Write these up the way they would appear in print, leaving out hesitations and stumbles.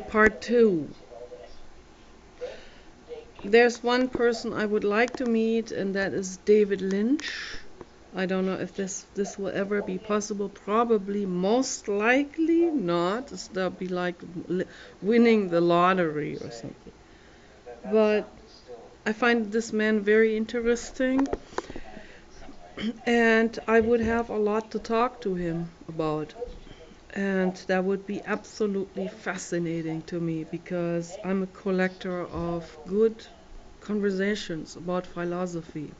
Part 2. There's one person I would like to meet, and that is David Lynch. I don't know if this will ever be possible. Probably, most likely not. That'll be like winning the lottery or something. But I find this man very interesting, and I would have a lot to talk to him about. And that would be absolutely fascinating to me because I'm a collector of good conversations about philosophy.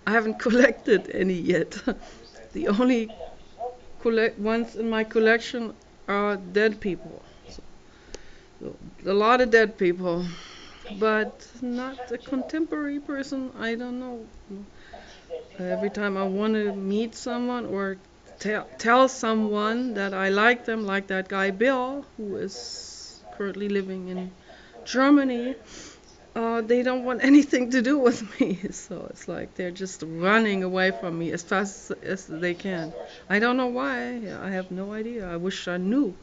I haven't collected any yet. The only ones in my collection are dead people. So, a lot of dead people, but not a contemporary person. I don't know. Every time I want to meet someone or tell someone that I like them, like that guy Bill, who is currently living in Germany, they don't want anything to do with me. So it's like they're just running away from me as fast as they can. I don't know why. I have no idea. I wish I knew.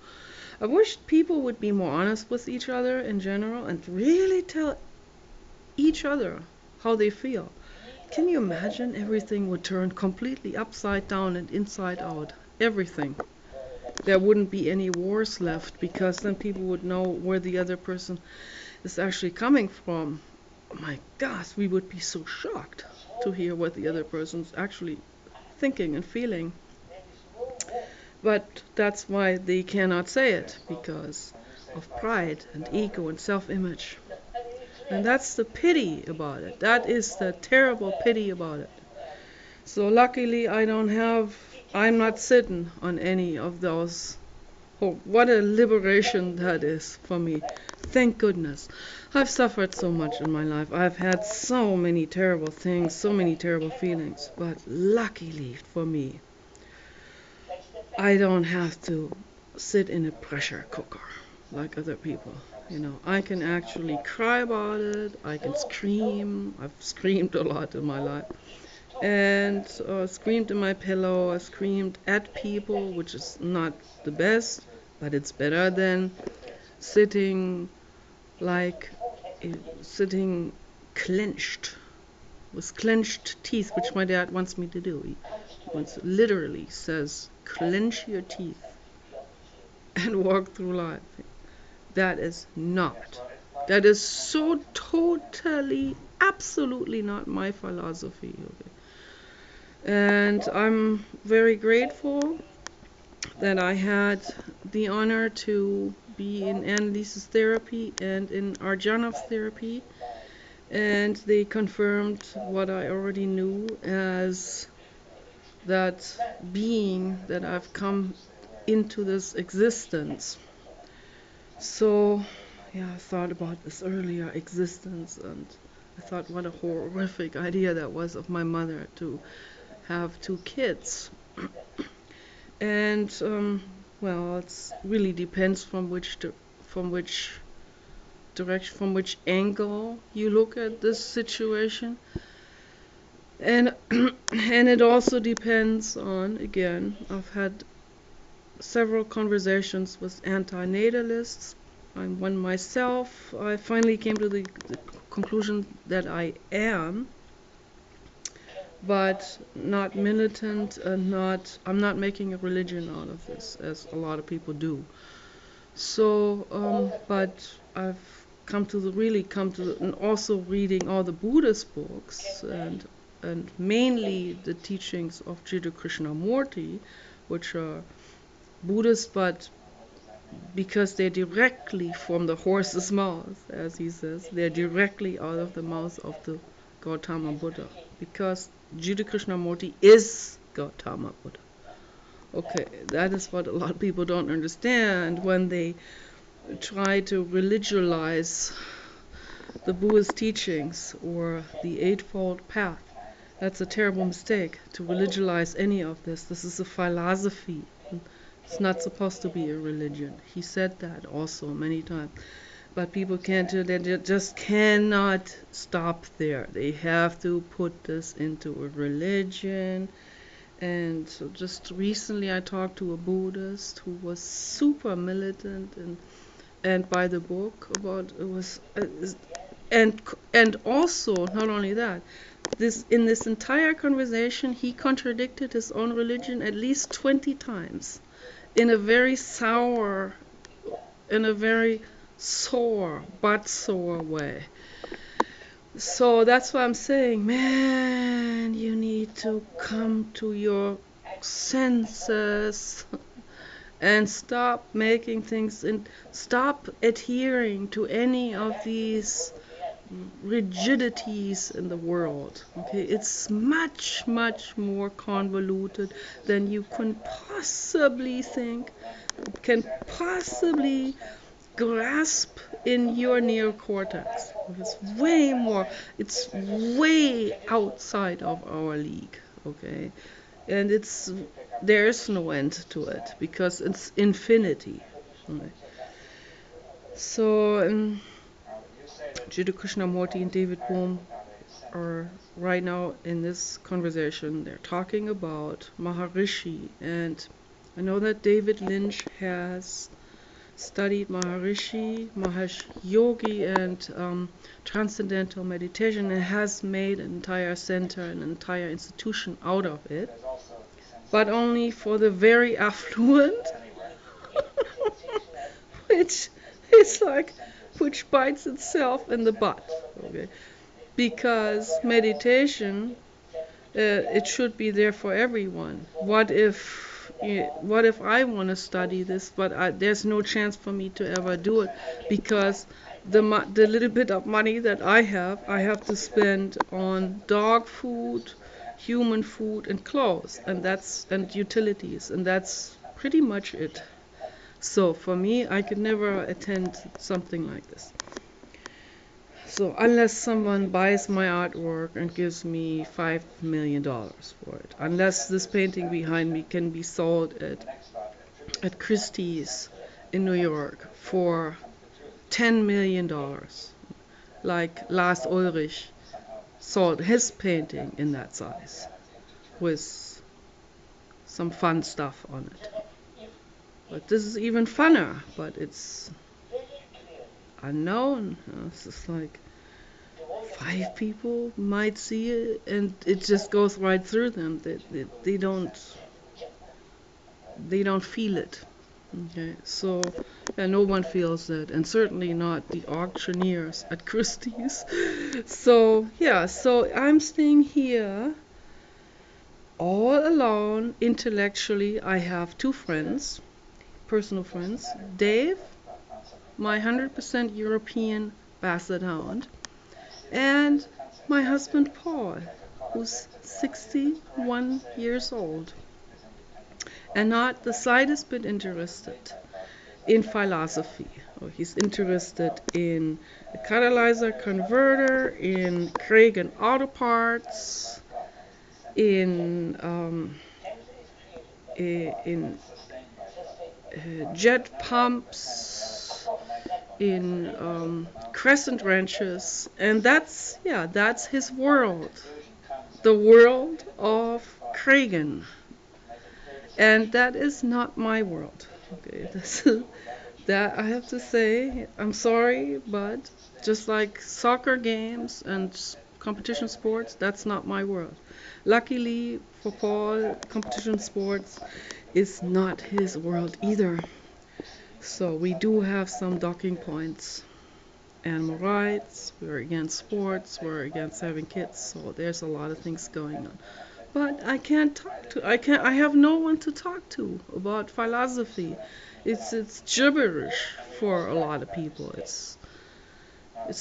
I wish people would be more honest with each other in general and really tell each other how they feel. Can you imagine everything would turn completely upside down and inside out? Everything. There wouldn't be any wars left because then people would know where the other person is actually coming from. Oh my gosh, we would be so shocked to hear what the other person's actually thinking and feeling. But that's why they cannot say it, because of pride and ego and self-image. And that's the pity about it. That is the terrible pity about it. So luckily I'm not sitting on any of those. Oh, what a liberation that is for me. Thank goodness. I've suffered so much in my life. I've had so many terrible things, so many terrible feelings. But luckily for me, I don't have to sit in a pressure cooker like other people. I can actually cry about it. I can scream. I've screamed a lot in my life. And screamed in my pillow. I screamed at people, which is not the best, but it's better than sitting like sitting clenched with clenched teeth, which my dad wants me to do. He once literally says, "Clench your teeth and walk through life." That is not. That is so totally, absolutely not my philosophy. Okay? And I'm very grateful that I had the honor to be in Annelise's therapy and in Arjanav's therapy, and they confirmed what I already knew as that being that I've come into this existence. So, yeah, I thought about this earlier, existence, and I thought what a horrific idea that was of my mother to have two kids. And well, it really depends from which direction, from which angle you look at this situation, and and it also depends on, again, I've had several conversations with anti-natalists. I'm one myself. I finally came to the conclusion that I am, but not militant and I'm not making a religion out of this, as a lot of people do. So, but I've really come to and also reading all the Buddhist books and mainly the teachings of Jiddu Krishnamurti, which are Buddhist, but because they're directly from the horse's mouth, as he says, they're directly out of the mouth of the Gautama Buddha, because Jiddu Krishnamurti is Gautama Buddha. Okay, that is what a lot of people don't understand when they try to religionize the Buddhist teachings or the Eightfold Path. That's a terrible mistake, to religionize any of this. This is a philosophy. It's not supposed to be a religion. He said that also many times. But people can't do that. They just cannot stop there. They have to put this into a religion And so just recently I talked to a Buddhist who was super militant and by the book about it was and also not only that, this in this entire conversation he contradicted his own religion at least 20 times in a very sour, in a very sore, butt sore way. So that's why I'm saying, man, you need to come to your senses and stop making things and stop adhering to any of these rigidities in the world. Okay, it's much, much more convoluted than you can possibly think, can possibly grasp in your neocortex. It's way more, it's way outside of our league, okay? And there's no end to it because it's infinity. Okay? So, Jiddu Krishnamurti and David Bohm are right now in this conversation. They're talking about Maharishi, and I know that David Lynch has studied Maharishi, Mahesh Yogi, and transcendental meditation, and has made an entire center, an entire institution out of it, but only for the very affluent, which is like, which bites itself in the butt, okay? Because meditation, it should be there for everyone. What if I want to study this, but there's no chance for me to ever do it because the little bit of money that I have to spend on dog food, human food, and clothes, and utilities, and that's pretty much it. So for me, I could never attend something like this. So unless someone buys my artwork and gives me $5 million for it, unless this painting behind me can be sold at Christie's in New York for $10 million, like Lars Ulrich sold his painting in that size, with some fun stuff on it. But this is even funner, but it's unknown. It's just like 5 people might see it, and it just goes right through them. They don't feel it. Okay, so no one feels it, and certainly not the auctioneers at Christie's. So yeah, so I'm staying here all alone intellectually. I have 2 friends, personal friends. Dave, my 100% European Basset Hound, and my husband Paul, who's 61 years old and not the slightest bit interested in philosophy. He's interested in a catalyzer converter, in Kragen auto parts, in jet pumps, in crescent wrenches, and that's his world, the world of Kragen, and that is not my world. Okay, that I have to say, I'm sorry, but just like soccer games and competition sports, that's not my world. Luckily for Paul, competition sports is not his world either. So we do have some docking points. Animal rights, we're against sports, we're against having kids, so there's a lot of things going on. But I have no one to talk to about philosophy. It's gibberish for a lot of people. It's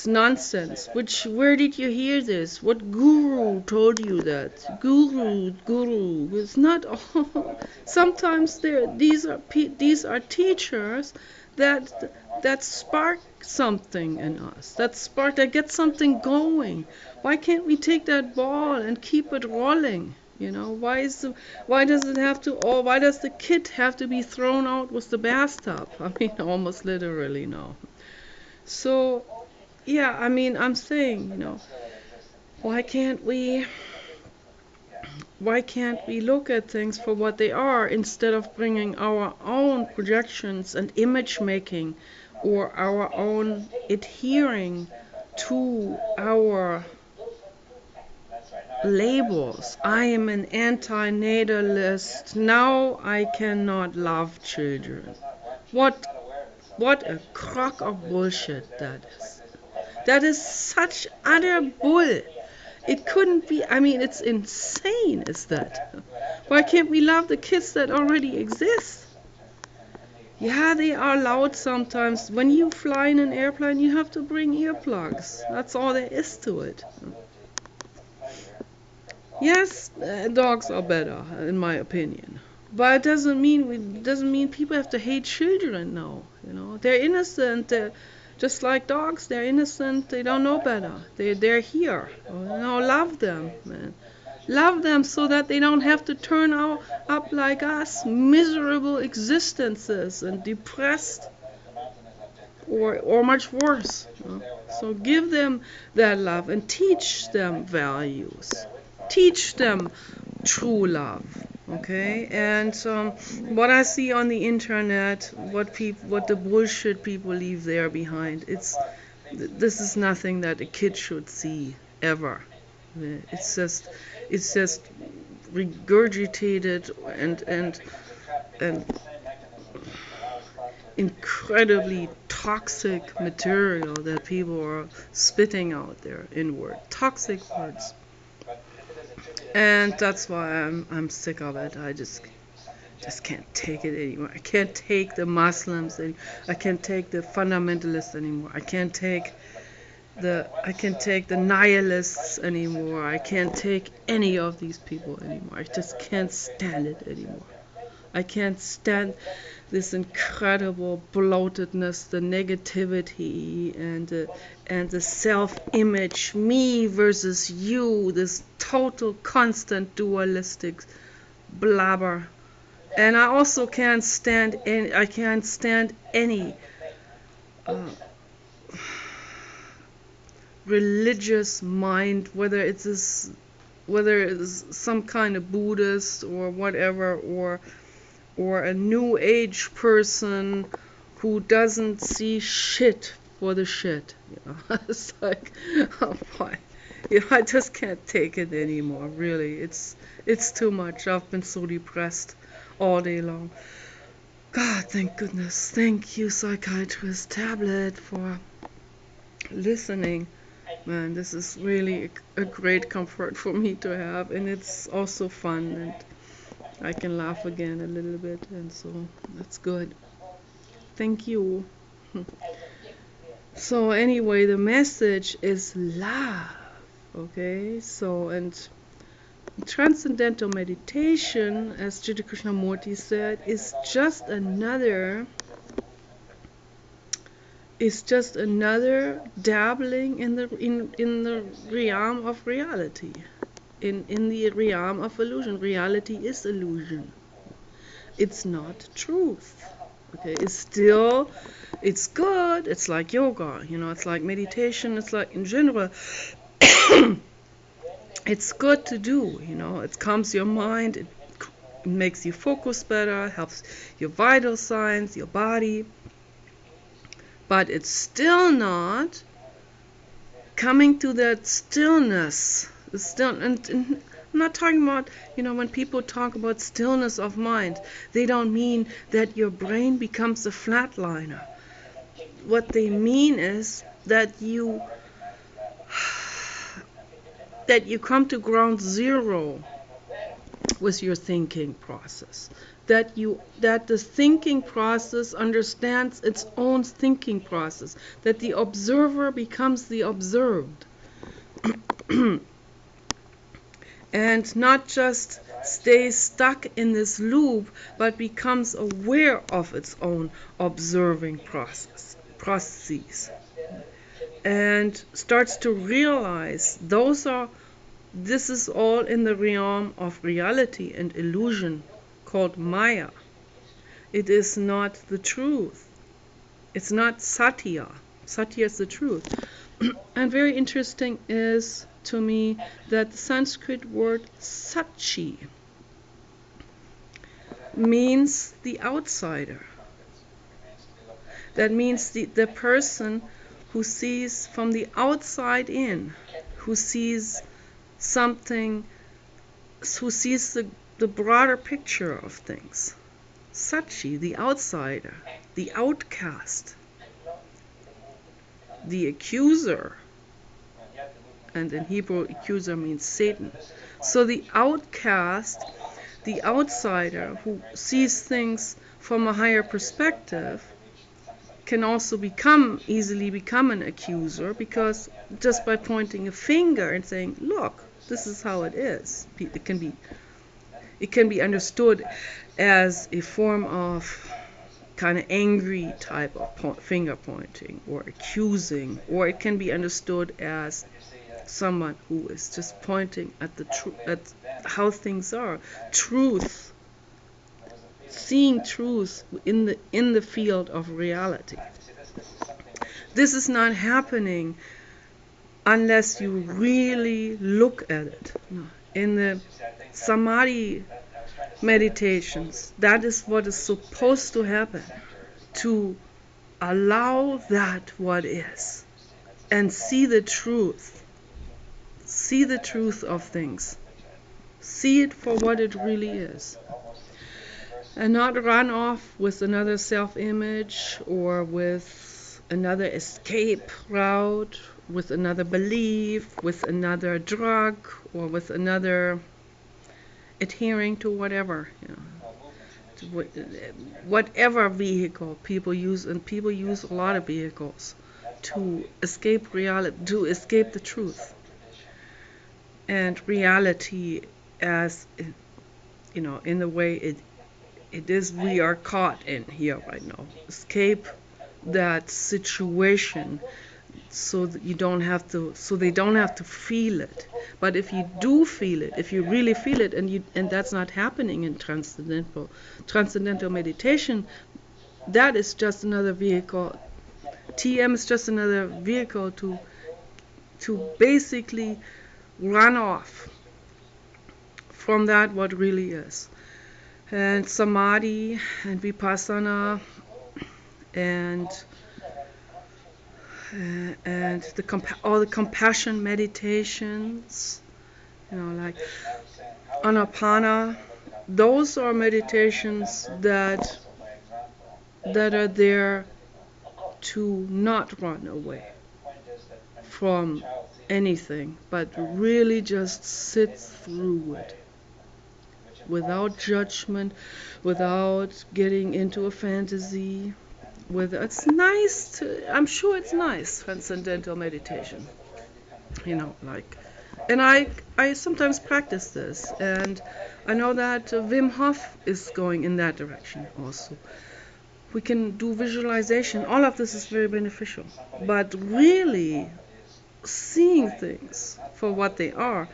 nonsense. Where did you hear this? What guru told you that? Guru. It's not all. Sometimes these are teachers that spark something in us. That get something going. Why can't we take that ball and keep it rolling? You know, why does the kid have to be thrown out with the bathtub? I mean, almost literally, no. So yeah, I mean, I'm saying, why can't we Why can't we look at things for what they are instead of bringing our own projections and image making or our own adhering to our labels? I am an anti-natalist. Now I cannot love children. What a crock of bullshit that is. That is such utter bull. It couldn't be, I mean, it's insane, is that? Why can't we love the kids that already exist? Yeah, they are loud sometimes. When you fly in an airplane, you have to bring earplugs. That's all there is to it. Yes, dogs are better, in my opinion. But it doesn't mean people have to hate children now. You know, they're innocent. They're just like dogs. They're innocent. They don't know better. They're here. You know, love them, man. Love them so that they don't have to turn up like us, miserable existences and depressed, or much worse. You know? So give them that love and teach them values. Teach them true love. Okay, and what I see on the internet, what the bullshit people leave there behind, this is nothing that a kid should see ever. It's just regurgitated and incredibly toxic material that people are spitting out there inward. Toxic words. And that's why I'm sick of it. I just can't take it anymore. I can't take the Muslims anymore. I can't take the fundamentalists anymore. I can't take the nihilists anymore. I can't take any of these people anymore. I just can't stand it anymore. I can't stand this incredible bloatedness, the negativity, and the self-image, me versus you, this total constant dualistic blabber. And I also can't stand any religious mind, whether it's some kind of Buddhist or whatever, or a new age person who doesn't see shit for the shit. You know? It's like, oh boy. You know, I just can't take it anymore, really. It's too much. I've been so depressed all day long. God, thank goodness. Thank you, psychiatrist Tablet, for listening. Man, this is really a great comfort for me to have, and it's also fun, and I can laugh again a little bit, and so that's good. Thank you. So anyway, the message is love. Okay, so, and transcendental meditation, as Jiddu Krishnamurti said, is just another dabbling in the realm of reality, in the realm of illusion. Reality is illusion. It's not truth. Okay, it's good. It's like yoga, you know, it's like meditation, it's like in general. It's good to do, you know, it calms your mind, it makes you focus better, helps your vital signs, your body. But it's still not coming to that stillness. And I'm not talking about, you know, when people talk about stillness of mind, they don't mean that your brain becomes a flatliner. What they mean is that you come to ground zero with your thinking process. That the thinking process understands its own thinking process. That the observer becomes the observed. And not just stays stuck in this loop, but becomes aware of its own observing processes. And starts to realize this is all in the realm of reality and illusion called Maya. It is not the truth. It's not Satya. Satya is the truth. And very interesting is to me that the Sanskrit word sachi means the outsider. That means the person who sees from the outside in, who sees something, who sees the broader picture of things. Sachi, the outsider, the outcast, the accuser. And in Hebrew, accuser means Satan. So the outcast, the outsider who sees things from a higher perspective, can also easily become an accuser, because just by pointing a finger and saying, look, this is how it is, it can be understood as a form of kind of angry type of finger pointing or accusing, or it can be understood as someone who is just pointing at at how things are, truth, seeing truth in the field of reality. This is not happening unless you really look at it. In the samadhi meditations, that is what is supposed to happen, to allow that what is and see the truth of things, see it for what it really is, and not run off with another self-image or with another escape route, with another belief, with another drug, or with another adhering to whatever, whatever vehicle people use. And people use a lot of vehicles to escape reality, to escape the truth. And reality, as in the way it is, we are caught in here right now. Escape that situation so that they don't have to feel it. But if you do feel it, if you really feel it, and that's not happening in transcendental meditation, that is just another vehicle. TM is just another vehicle to basically run off from that what really is. And samadhi and vipassana and all the compassion meditations, like anapana, those are meditations that are there to not run away from anything, but really just sit through it without judgment, without getting into a fantasy. It's nice I'm sure it's nice, transcendental meditation, and I sometimes practice this, and I know that Wim Hof is going in that direction also. We can do visualization. All of this is very beneficial, but really seeing things for what they are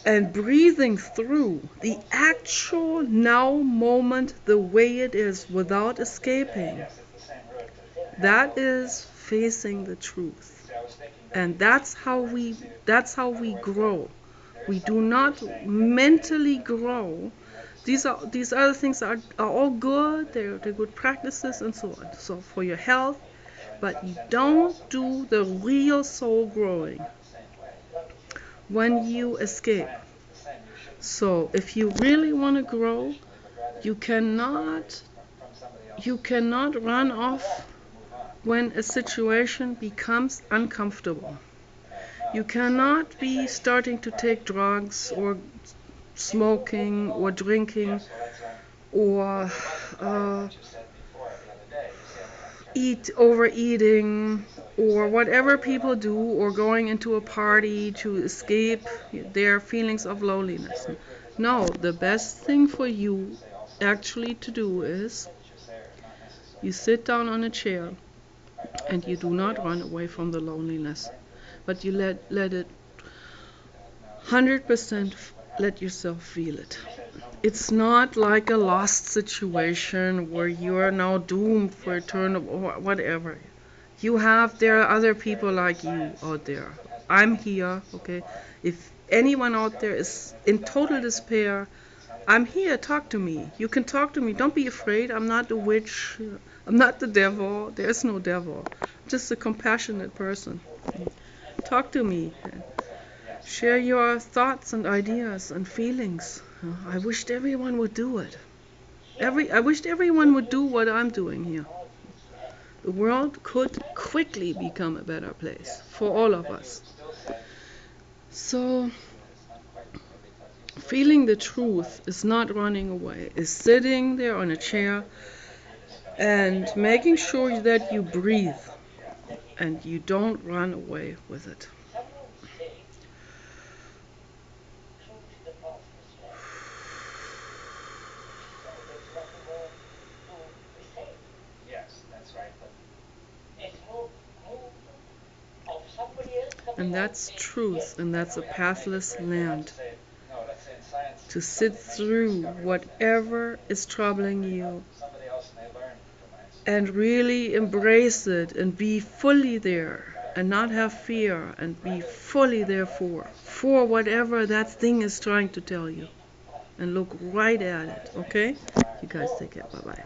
and breathing through the actual now moment the way it is without escaping, that is facing the truth. And that's how we grow. We do not mentally grow. These other things are all good. They're good practices and so on. So for your health, but you don't do the real soul growing when you escape. So if you really want to grow, you cannot run off when a situation becomes uncomfortable. You cannot be starting to take drugs or smoking or drinking or overeating or whatever people do, or going into a party to escape their feelings of loneliness. No, the best thing for you actually to do is you sit down on a chair and you do not run away from the loneliness, but you let it 100% let yourself feel it. It's not like a lost situation where you are now doomed for eternal or whatever. There are other people like you out there. I'm here, okay? If anyone out there is in total despair, I'm here. Talk to me. You can talk to me. Don't be afraid. I'm not a witch. I'm not the devil. There's no devil. I'm just a compassionate person. Talk to me. Share your thoughts and ideas and feelings. I wished everyone would do it. I wished everyone would do what I'm doing here. The world could quickly become a better place for all of us. So, feeling the truth is not running away, is sitting there on a chair and making sure that you breathe and you don't run away with it. And that's truth, and that's a pathless land. To sit through whatever is troubling you and really embrace it and be fully there and not have fear and be fully there for whatever that thing is trying to tell you, and look right at it, okay? You guys take care. Bye-bye.